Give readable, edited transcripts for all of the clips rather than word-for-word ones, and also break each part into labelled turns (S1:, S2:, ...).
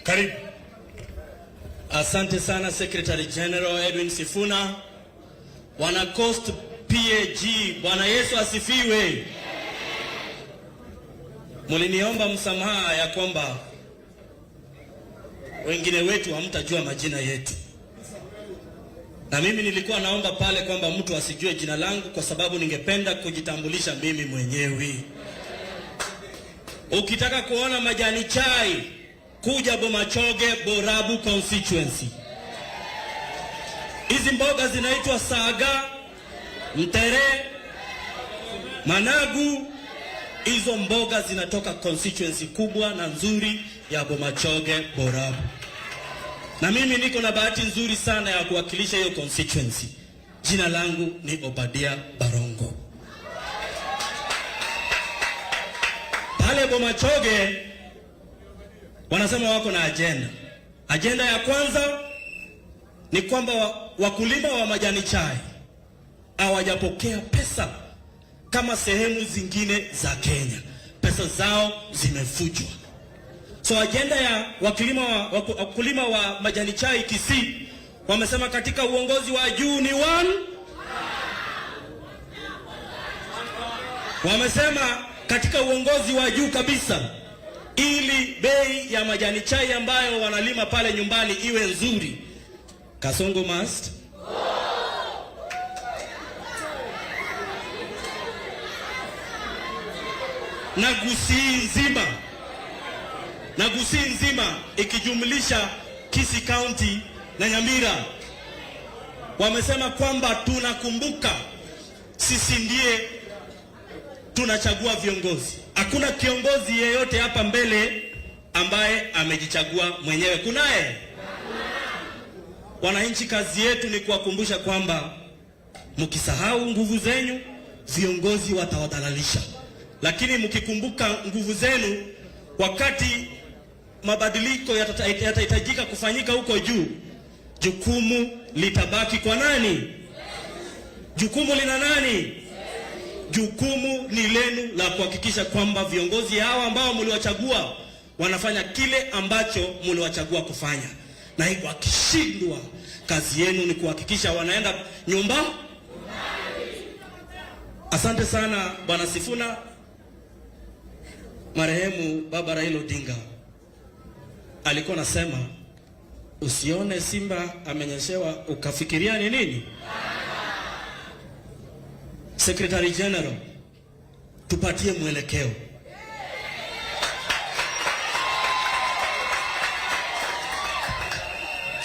S1: Karibu.
S2: Asante sana Secretary General Edwin Sifuna. Wana Coast PAG, Bwana Yesu asifiwe. Muliniomba msamaha ya kwamba wengine wetu hamtajua majina yetu. Na mimi nilikuwa naomba pale kwamba mtu asijue jina langu kwa sababu ningependa kujitambulisha mimi mwenyewe. Ukitaka kuona majani chai, kuja Bomachoge Borabu constituency. Hizi mboga zinaitwa saga, mtere, managu. Hizo mboga zinatoka constituency kubwa na nzuri ya Bomachoge Borabu. Na mimi niko na bahati nzuri sana ya kuwakilisha hiyo constituency. Jina langu ni Obadia Barongo. Pale Bomachoge wanasema wako na agenda. Agenda ya kwanza ni kwamba wakulima wa majani chai hawajapokea pesa kama sehemu zingine za Kenya. Pesa zao zimefujwa. So agenda ya wakulima wa majani chai Kisii wamesema katika uongozi wa juu ni wamesema katika uongozi wa juu kabisa, ili bei ya majani chai ambayo wanalima pale nyumbani iwe nzuri, Kasongo must na Gusii nzima ikijumlisha Kisii County na Nyamira, wamesema kwamba tunakumbuka sisi ndiye tunachagua viongozi. Hakuna kiongozi yeyote hapa mbele ambaye amejichagua mwenyewe. Kunaye? Wananchi, kazi yetu ni kuwakumbusha kwamba mkisahau nguvu zenu, viongozi watawadhalalisha. Lakini mkikumbuka nguvu zenu, wakati mabadiliko yatahitajika kufanyika huko juu, jukumu litabaki kwa nani? Jukumu lina nani? Jukumu ni lenu la kuhakikisha kwamba viongozi hawa ambao mliwachagua wanafanya kile ambacho mliwachagua kufanya. Na hivyo wakishindwa, kazi yenu ni kuhakikisha wanaenda nyumba. Asante sana Bwana Sifuna. Marehemu Baba Raila Odinga alikuwa nasema, usione simba amenyeshewa ukafikiria ni nini? Secretary General, tupatie mwelekeo.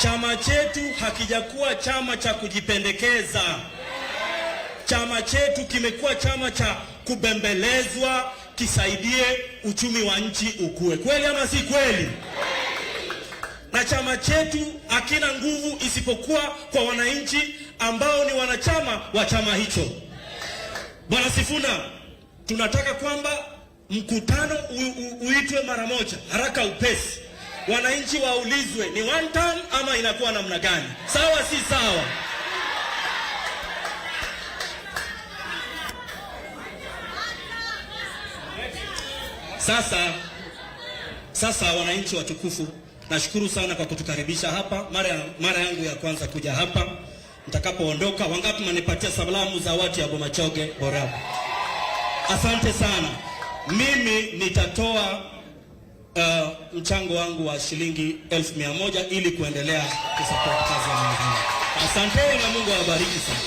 S2: Chama chetu hakijakuwa chama cha kujipendekeza. Chama chetu kimekuwa chama cha kubembelezwa kisaidie uchumi wa nchi ukue. Kweli ama si kweli? Na chama chetu hakina nguvu isipokuwa kwa wananchi ambao ni wanachama wa chama hicho. Bwana Sifuna, tunataka kwamba mkutano uitwe mara moja, haraka upesi. Wananchi waulizwe ni one term ama inakuwa namna gani? Sawa si sawa? Sasa wananchi watukufu, nashukuru sana kwa kutukaribisha hapa. Mara yangu ya kwanza kuja hapa. Nitakapoondoka, wangapi mnipatia salamu za watu ya Bomachoge Borabu? Asante sana. Mimi nitatoa mchango wangu wa shilingi 1,100 ili kuendelea kusupport kazi ya Mungu. Asante na Mungu awabariki sana.